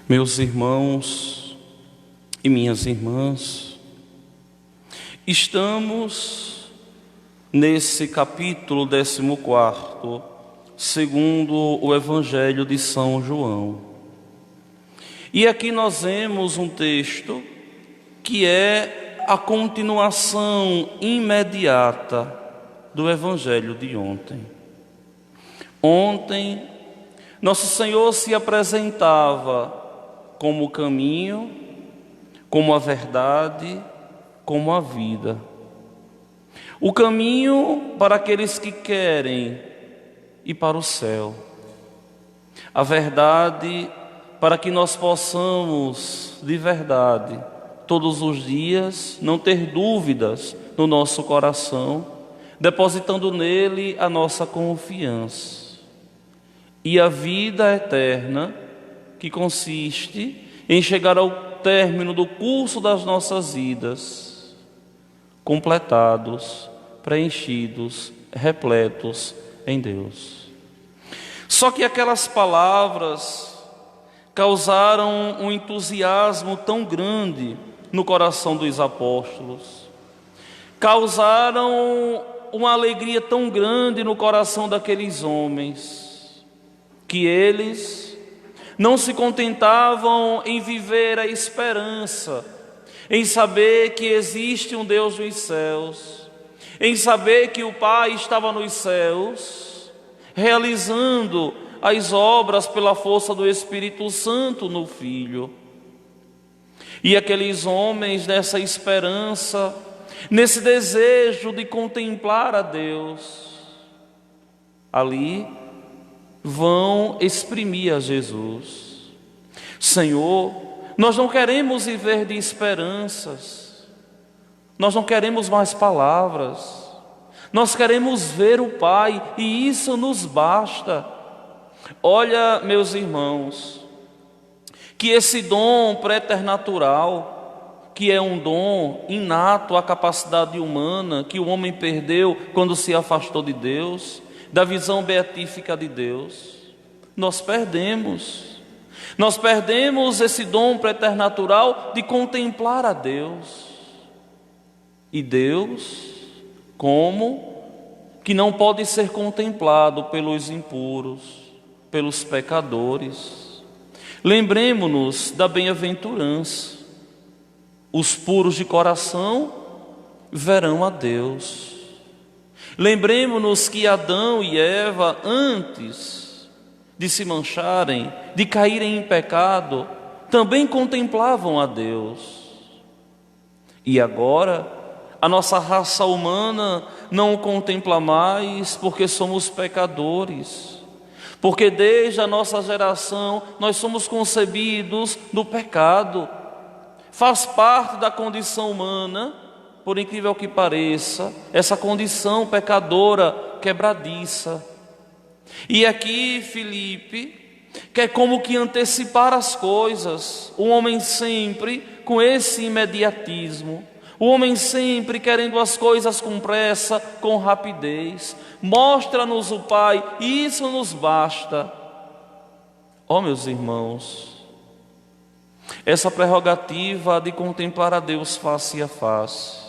Meus irmãos e minhas irmãs, estamos nesse capítulo 14, segundo o Evangelho de São João. E aqui nós vemos um texto que é a continuação imediata do Evangelho de ontem. Ontem, Nosso Senhor se apresentava como o caminho, como a verdade, como a vida. O caminho para aqueles que querem ir para o céu. A verdade para que nós possamos, de verdade, todos os dias, não ter dúvidas no nosso coração, depositando nele a nossa confiança. E a vida eterna, que consiste em chegar ao término do curso das nossas vidas, completados, preenchidos, repletos em Deus. Só que aquelas palavras causaram um entusiasmo tão grande no coração dos apóstolos, causaram uma alegria tão grande no coração daqueles homens, que eles não se contentavam em viver a esperança, em saber que existe um Deus nos céus, em saber que o Pai estava nos céus, realizando as obras pela força do Espírito Santo no Filho. E aqueles homens, nessa esperança, nesse desejo de contemplar a Deus, ali vão exprimir a Jesus. Senhor, nós não queremos viver de esperanças, nós não queremos mais palavras, nós queremos ver o Pai e isso nos basta. Olha, meus irmãos, que esse dom preternatural, que é um dom inato à capacidade humana, que o homem perdeu quando se afastou de Deus, da visão beatífica de Deus, nós perdemos esse dom preternatural de contemplar a Deus. E Deus, como que não pode ser contemplado pelos impuros, pelos pecadores. Lembremos-nos da bem-aventurança: os puros de coração verão a Deus. Lembremos-nos que Adão e Eva, antes de se mancharem, de caírem em pecado, também contemplavam a Deus. E agora, a nossa raça humana não o contempla mais porque somos pecadores. Porque desde a nossa geração nós somos concebidos no pecado. Faz parte da condição humana, por incrível que pareça, essa condição pecadora, quebradiça. E aqui Filipe quer como que antecipar as coisas. O homem sempre com esse imediatismo, o homem sempre querendo as coisas com pressa, com rapidez. Mostra-nos o Pai e isso nos basta. Ó, meus irmãos, essa prerrogativa de contemplar a Deus face a face,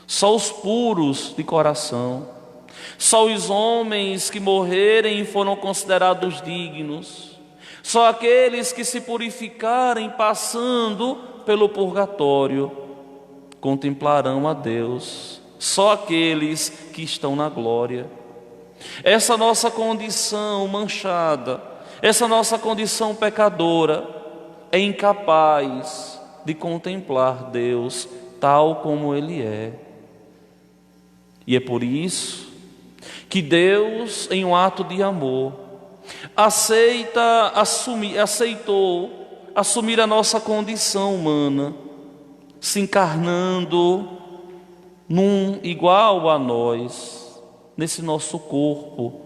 só os puros de coração, só os homens que morrerem e foram considerados dignos, só aqueles que se purificarem passando pelo purgatório contemplarão a Deus, só aqueles que estão na glória. Essa nossa condição manchada, essa nossa condição pecadora é incapaz de contemplar Deus tal como Ele é. E é por isso que Deus, em um ato de amor, aceitou assumir a nossa condição humana, se encarnando num igual a nós, nesse nosso corpo,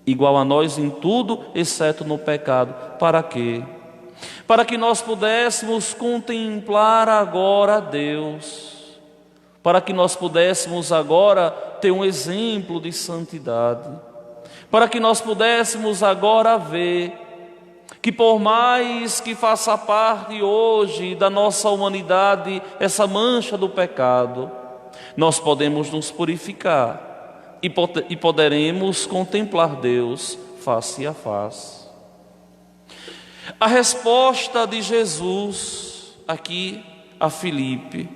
igual a nós em tudo, exceto no pecado. Para quê? Para que nós pudéssemos contemplar agora a Deus, para que nós pudéssemos agora ter um exemplo de santidade, para que nós pudéssemos agora ver que por mais que faça parte hoje da nossa humanidade essa mancha do pecado, nós podemos nos purificar e poderemos contemplar Deus face a face. A resposta de Jesus aqui a Filipe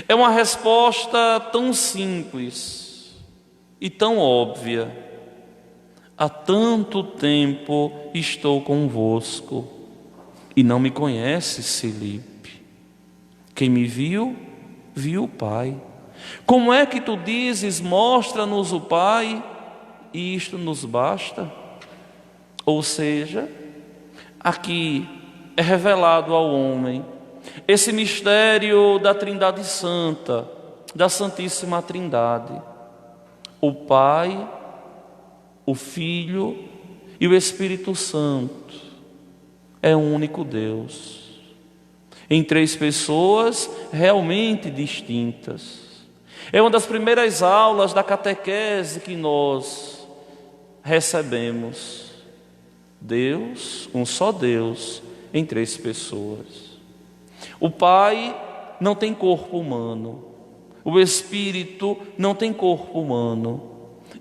é uma resposta tão simples e tão óbvia. Há tanto tempo estou convosco e não me conheces, Filipe. Quem me viu, viu o Pai. Como é que tu dizes, mostra-nos o Pai, e isto nos basta? Ou seja, aqui é revelado ao homem esse mistério da Trindade Santa, da Santíssima Trindade. O Pai, o Filho e o Espírito Santo é um único Deus, em três pessoas realmente distintas. É uma das primeiras aulas da catequese que nós recebemos. Deus, um só Deus, em três pessoas. O Pai não tem corpo humano, o Espírito não tem corpo humano,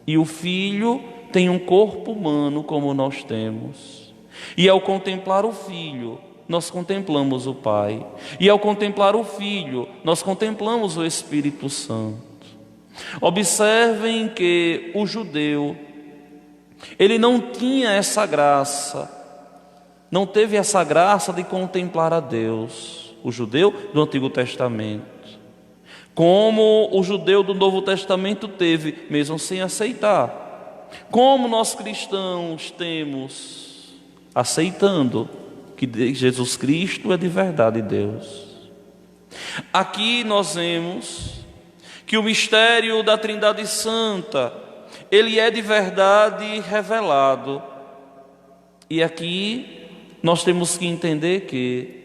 e o Filho tem um corpo humano como nós temos. E ao contemplar o Filho, nós contemplamos o Pai. E ao contemplar o Filho, nós contemplamos o Espírito Santo. Observem que o judeu, ele não tinha essa graça, não teve essa graça de contemplar a Deus. O judeu do Antigo Testamento, como o judeu do Novo Testamento teve, mesmo sem aceitar. Como nós cristãos temos, aceitando que Jesus Cristo é de verdade Deus. Aqui nós vemos que o mistério da Trindade Santa, ele é de verdade revelado. E aqui nós temos que entender que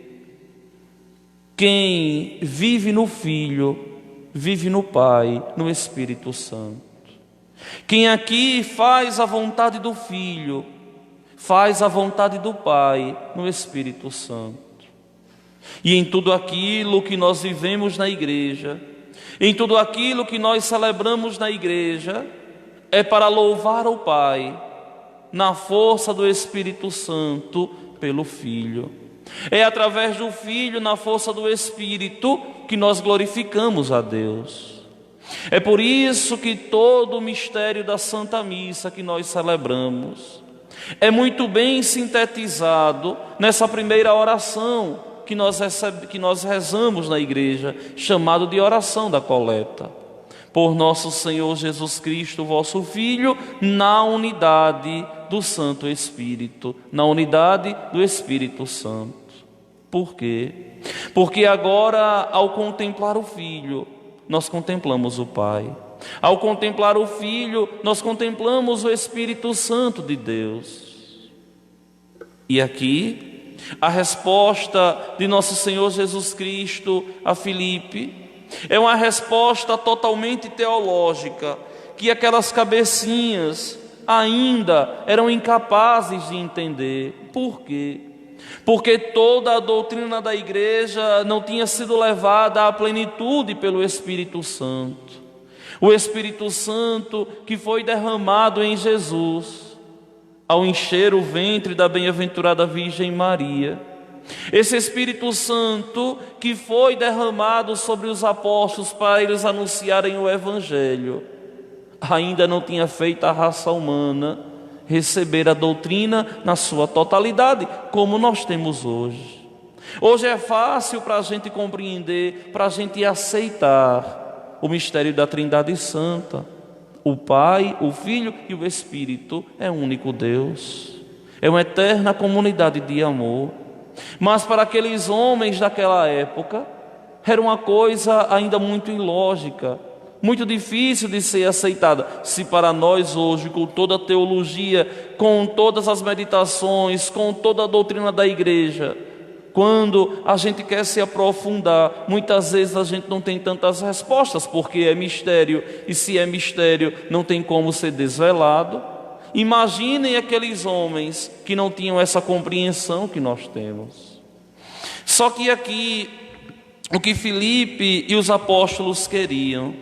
quem vive no Filho, vive no Pai, no Espírito Santo. Quem aqui faz a vontade do Filho, faz a vontade do Pai, no Espírito Santo. E em tudo aquilo que nós vivemos na igreja, em tudo aquilo que nós celebramos na igreja, é para louvar o Pai, na força do Espírito Santo, pelo Filho. É através do Filho, na força do Espírito, que nós glorificamos a Deus. É por isso que todo o mistério da Santa Missa que nós celebramos é muito bem sintetizado nessa primeira oração que nós rezamos na igreja, chamado de oração da coleta. Por nosso Senhor Jesus Cristo, vosso Filho, na unidade do Santo Espírito, na unidade do Espírito Santo. Por quê? Porque agora, ao contemplar o Filho, nós contemplamos o Pai. Ao contemplar o Filho, nós contemplamos o Espírito Santo de Deus. E aqui, a resposta de nosso Senhor Jesus Cristo a Filipe é uma resposta totalmente teológica, que aquelas cabecinhas ainda eram incapazes de entender. Por quê? Porque toda a doutrina da igreja não tinha sido levada à plenitude pelo Espírito Santo. O Espírito Santo que foi derramado em Jesus, ao encher o ventre da bem-aventurada Virgem Maria. Esse Espírito Santo que foi derramado sobre os apóstolos para eles anunciarem o Evangelho, ainda não tinha feito a raça humana receber a doutrina na sua totalidade, como nós temos hoje. Hoje é fácil para a gente compreender, para a gente aceitar o mistério da Trindade Santa. O Pai, o Filho e o Espírito é um único Deus. É uma eterna comunidade de amor. Mas para aqueles homens daquela época, era uma coisa ainda muito ilógica, muito difícil de ser aceitada. Se para nós hoje, com toda a teologia, com todas as meditações, com toda a doutrina da igreja, quando a gente quer se aprofundar, muitas vezes a gente não tem tantas respostas, porque é mistério, e se é mistério, não tem como ser desvelado. Imaginem aqueles homens que não tinham essa compreensão que nós temos. Só que aqui, o que Filipe e os apóstolos queriam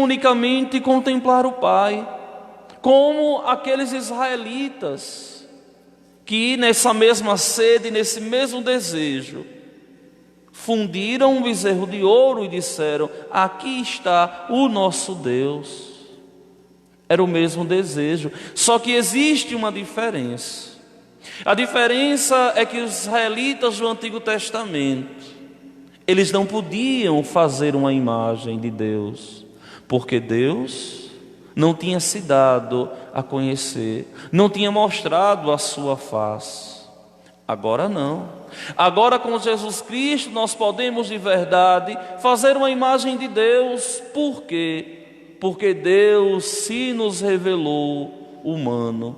unicamente contemplar o Pai, como aqueles israelitas que nessa mesma sede, nesse mesmo desejo, fundiram um bezerro de ouro e disseram: aqui está o nosso Deus. Era o mesmo desejo, só que existe uma diferença. A diferença é que os israelitas do Antigo Testamento, eles não podiam fazer uma imagem de Deus, porque Deus não tinha se dado a conhecer, não tinha mostrado a sua face. Agora não. Agora, com Jesus Cristo, nós podemos de verdade fazer uma imagem de Deus. Por quê? Porque Deus se nos revelou humano.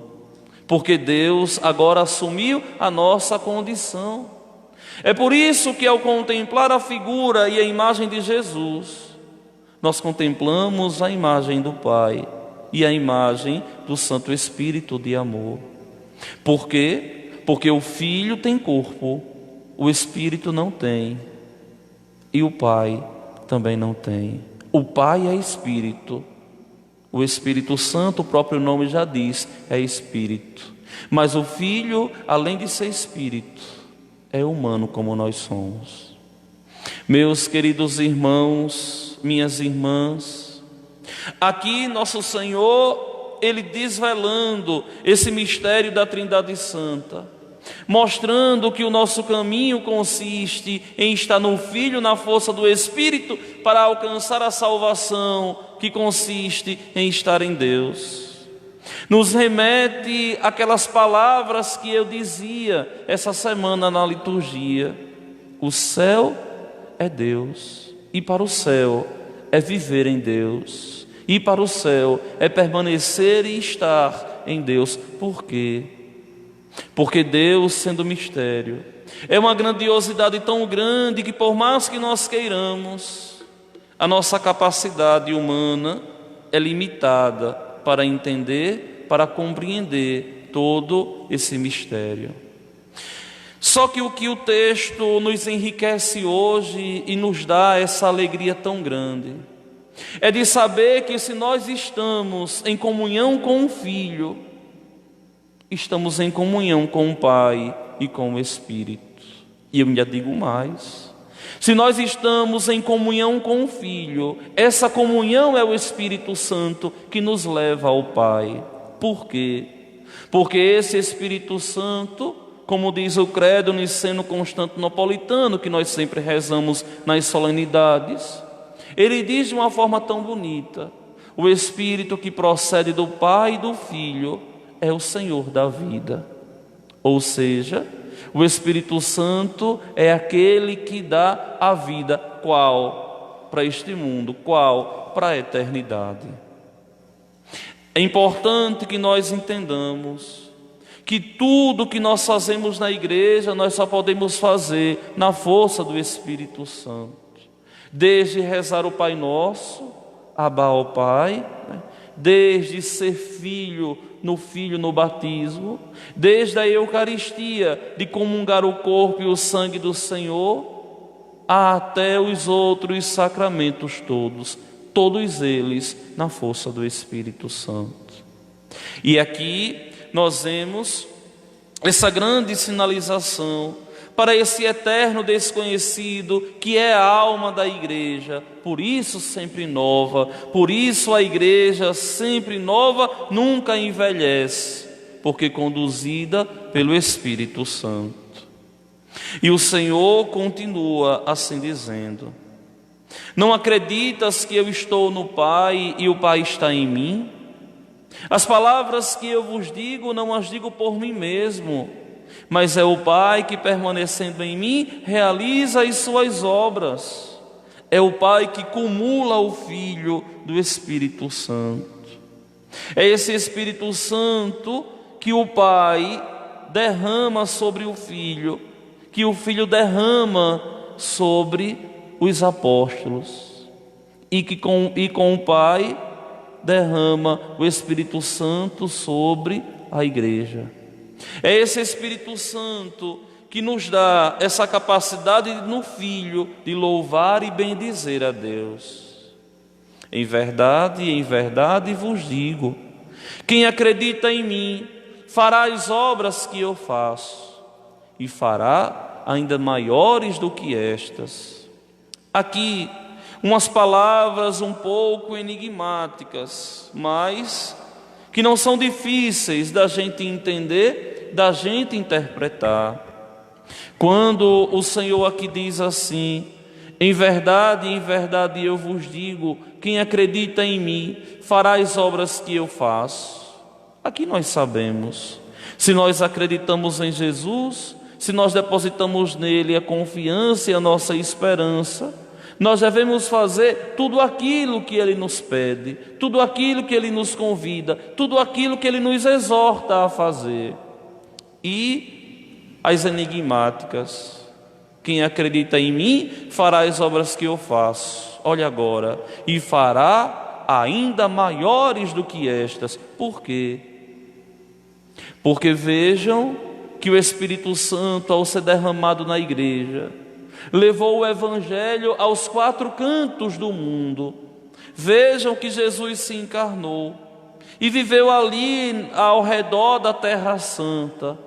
Porque Deus agora assumiu a nossa condição. É por isso que, ao contemplar a figura e a imagem de Jesus, nós contemplamos a imagem do Pai e a imagem do Santo Espírito de amor. Por quê? Porque o Filho tem corpo, o Espírito não tem, e o Pai também não tem. O Pai é Espírito, o Espírito Santo, o próprio nome já diz, é Espírito. Mas o Filho, além de ser Espírito, é humano como nós somos. Meus queridos irmãos, minhas irmãs, aqui nosso Senhor, Ele desvelando esse mistério da Trindade Santa, mostrando que o nosso caminho consiste em estar no Filho, na força do Espírito, para alcançar a salvação, que consiste em estar em Deus. Nos remete aquelas palavras que eu dizia essa semana na liturgia: o céu é Deus, e para o céu é viver em Deus, e para o céu é permanecer e estar em Deus. Por quê? Porque Deus, sendo mistério, é uma grandiosidade tão grande que, por mais que nós queiramos, a nossa capacidade humana é limitada para entender, para compreender todo esse mistério. Só que o texto nos enriquece hoje e nos dá essa alegria tão grande, é de saber que, se nós estamos em comunhão com o Filho, estamos em comunhão com o Pai e com o Espírito. E eu ainda digo mais: se nós estamos em comunhão com o Filho, essa comunhão é o Espírito Santo que nos leva ao Pai. Por quê? Porque esse Espírito Santo, como diz o credo niceno-constantinopolitano, que nós sempre rezamos nas solenidades, ele diz de uma forma tão bonita: o Espírito que procede do Pai e do Filho é o Senhor da vida. Ou seja, o Espírito Santo é aquele que dá a vida. Qual? Para este mundo. Qual? Para a eternidade. É importante que nós entendamos que tudo que nós fazemos na igreja, nós só podemos fazer na força do Espírito Santo. Desde rezar o Pai Nosso, Abá ao Pai, desde ser filho no batismo, desde a Eucaristia, de comungar o corpo e o sangue do Senhor, até os outros sacramentos todos eles na força do Espírito Santo. E aqui nós vemos essa grande sinalização para esse eterno desconhecido que é a alma da igreja, por isso sempre nova, por isso a igreja sempre nova nunca envelhece, porque conduzida pelo Espírito Santo. E o Senhor continua assim dizendo: não acreditas que eu estou no Pai e o Pai está em mim? As palavras que eu vos digo, não as digo por mim mesmo, mas é o Pai que, permanecendo em mim, realiza as suas obras. É o Pai que cumula o Filho do Espírito Santo. É esse Espírito Santo que o Pai derrama sobre o Filho, que o Filho derrama sobre os apóstolos, e com o Pai derrama o Espírito Santo sobre a igreja. É esse Espírito Santo que nos dá essa capacidade no Filho de louvar e bendizer a Deus. Em verdade vos digo, quem acredita em mim fará as obras que eu faço e fará ainda maiores do que estas. Aqui, umas palavras um pouco enigmáticas, mas que não são difíceis da gente entender, da gente interpretar. Quando o Senhor aqui diz assim: em verdade eu vos digo, quem acredita em mim fará as obras que eu faço. Aqui nós sabemos, se nós acreditamos em Jesus, se nós depositamos nele a confiança e a nossa esperança, nós devemos fazer tudo aquilo que ele nos pede, tudo aquilo que ele nos convida, tudo aquilo que ele nos exorta a fazer. E as enigmáticas: quem acredita em mim fará as obras que eu faço. Olha agora, e fará ainda maiores do que estas. Por quê? Porque vejam que o Espírito Santo, ao ser derramado na igreja, levou o Evangelho aos 4 cantos do mundo. Vejam que Jesus se encarnou e viveu ali ao redor da Terra Santa.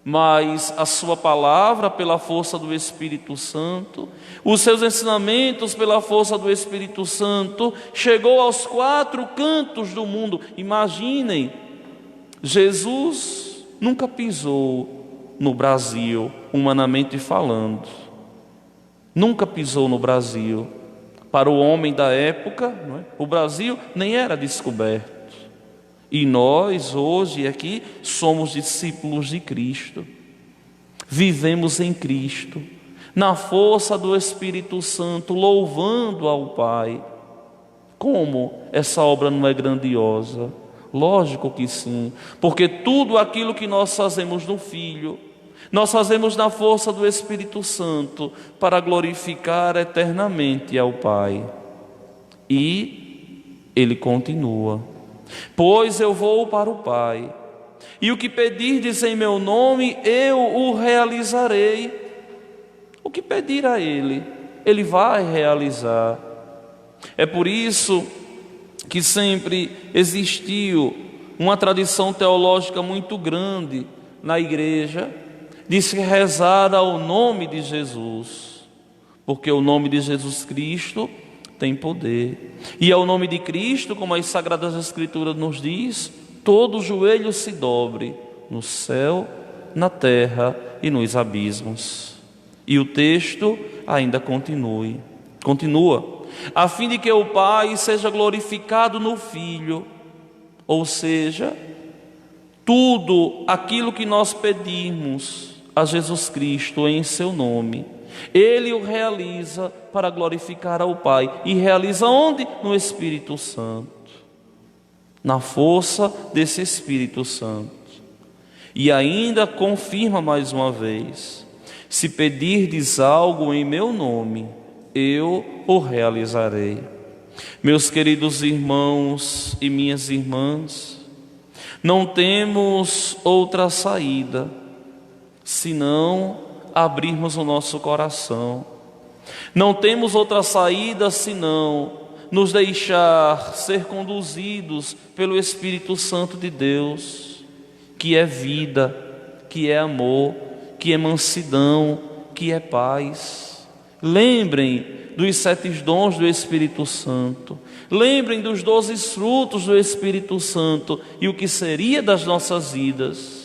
Mas a sua palavra, pela força do Espírito Santo, os seus ensinamentos pela força do Espírito Santo, chegou aos 4 cantos do mundo. Imaginem, Jesus nunca pisou no Brasil, humanamente falando. Nunca pisou no Brasil. Para o homem da época, não é? O Brasil nem era descoberto. E nós, hoje aqui, somos discípulos de Cristo. Vivemos em Cristo, na força do Espírito Santo, louvando ao Pai. Como essa obra não é grandiosa? Lógico que sim, porque tudo aquilo que nós fazemos no Filho, nós fazemos na força do Espírito Santo, para glorificar eternamente ao Pai. E ele continua: pois eu vou para o Pai, e o que pedirdes em meu nome, eu o realizarei. O que pedir a Ele, Ele vai realizar. É por isso que sempre existiu uma tradição teológica muito grande na igreja, de se rezar ao nome de Jesus, porque o nome de Jesus Cristo tem poder, e ao nome de Cristo, como as Sagradas Escrituras nos diz, todo joelho se dobre, no céu, na terra e nos abismos. E o texto ainda continua, a fim de que o Pai seja glorificado no Filho, ou seja, tudo aquilo que nós pedimos a Jesus Cristo em seu nome, Ele o realiza para glorificar ao Pai. E realiza onde? No Espírito Santo, na força desse Espírito Santo. E ainda confirma mais uma vez: se pedirdes algo em meu nome, eu o realizarei. Meus queridos irmãos e minhas irmãs, não temos outra saída senão abrirmos o nosso coração. Não temos outra saída senão nos deixar ser conduzidos pelo Espírito Santo de Deus, que é vida, que é amor, que é mansidão, que é paz. Lembrem dos 7 dons do Espírito Santo. Lembrem dos 12 frutos do Espírito Santo e o que seria das nossas vidas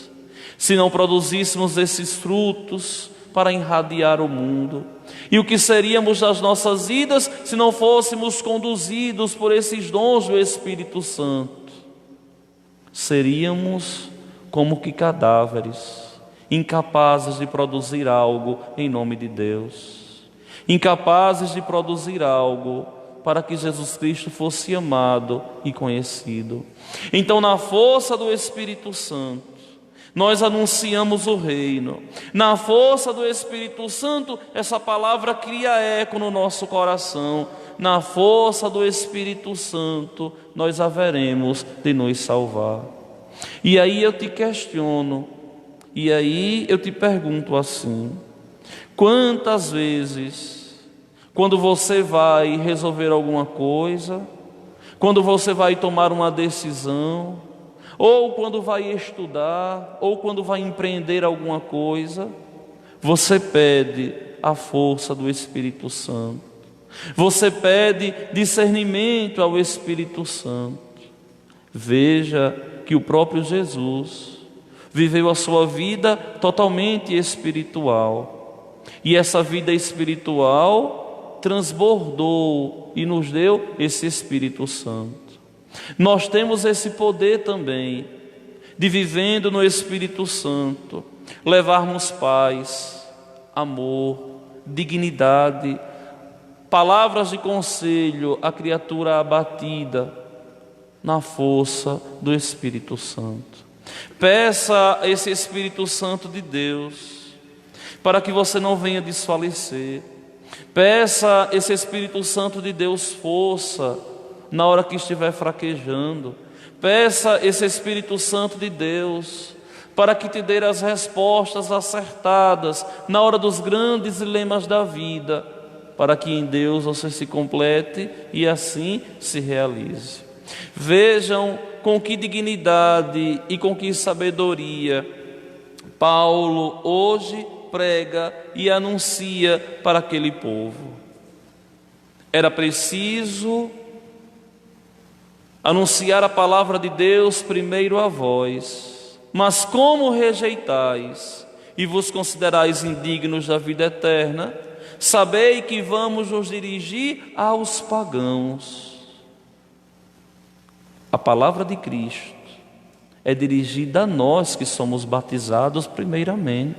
se não produzíssemos esses frutos para irradiar o mundo. E o que seríamos das nossas vidas se não fôssemos conduzidos por esses dons do Espírito Santo? Seríamos como que cadáveres, incapazes de produzir algo em nome de Deus, incapazes de produzir algo para que Jesus Cristo fosse amado e conhecido. Então, na força do Espírito Santo, nós anunciamos o reino. Na força do Espírito Santo, essa palavra cria eco no nosso coração. na força do Espírito Santo, nós haveremos de nos salvar. E aí eu te questiono, e aí eu te pergunto assim: quantas vezes, quando você vai resolver alguma coisa, quando você vai tomar uma decisão, ou quando vai estudar, ou quando vai empreender alguma coisa, você pede a força do Espírito Santo, você pede discernimento ao Espírito Santo? Veja que o próprio Jesus viveu a sua vida totalmente espiritual, e essa vida espiritual transbordou e nos deu esse Espírito Santo. Nós temos esse poder também de, vivendo no Espírito Santo, levarmos paz, amor, dignidade, palavras de conselho à criatura abatida, na força do Espírito Santo. Peça a esse Espírito Santo de Deus para que você não venha desfalecer. Peça a esse Espírito Santo de Deus força na hora que estiver fraquejando. Peça a esse Espírito Santo de Deus para que te dê as respostas acertadas na hora dos grandes dilemas da vida, para que em Deus você se complete e assim se realize. Vejam com que dignidade e com que sabedoria Paulo hoje prega e anuncia para aquele povo. Era preciso anunciar a palavra de Deus primeiro a vós, mas como rejeitais e vos considerais indignos da vida eterna, sabei que vamos nos dirigir aos pagãos. A palavra de Cristo é dirigida a nós que somos batizados primeiramente.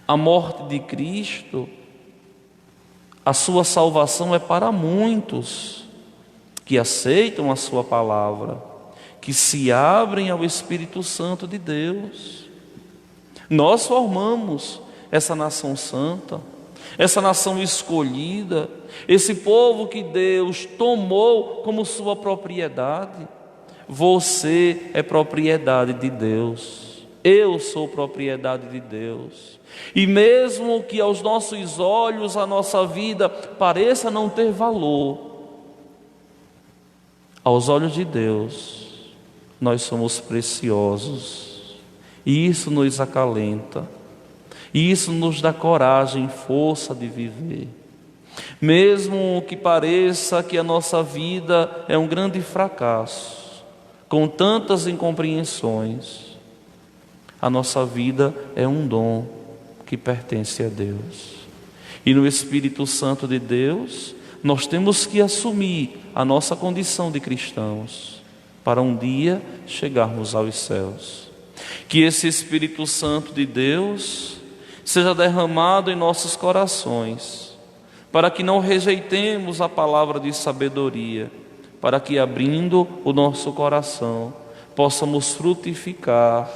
A morte de Cristo, a sua salvação é para muitos que aceitam a sua palavra, que se abrem ao Espírito Santo de Deus. Nós formamos essa nação santa, essa nação escolhida, esse povo que Deus tomou como sua propriedade. Você é propriedade de Deus, eu sou propriedade de Deus. E mesmo que aos nossos olhos a nossa vida pareça não ter valor, aos olhos de Deus nós somos preciosos, e isso nos acalenta, e isso nos dá coragem e força de viver. Mesmo que pareça que a nossa vida é um grande fracasso, com tantas incompreensões, a nossa vida é um dom que pertence a Deus. E no Espírito Santo de Deus, nós temos que assumir a nossa condição de cristãos, para um dia chegarmos aos céus. Que esse Espírito Santo de Deus seja derramado em nossos corações, para que não rejeitemos a palavra de sabedoria, para que, abrindo o nosso coração, possamos frutificar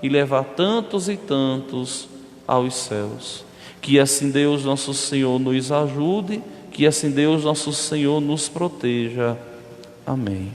e levar tantos e tantos aos céus. Que assim Deus nosso Senhor nos ajude, que assim Deus nosso Senhor nos proteja. Amém.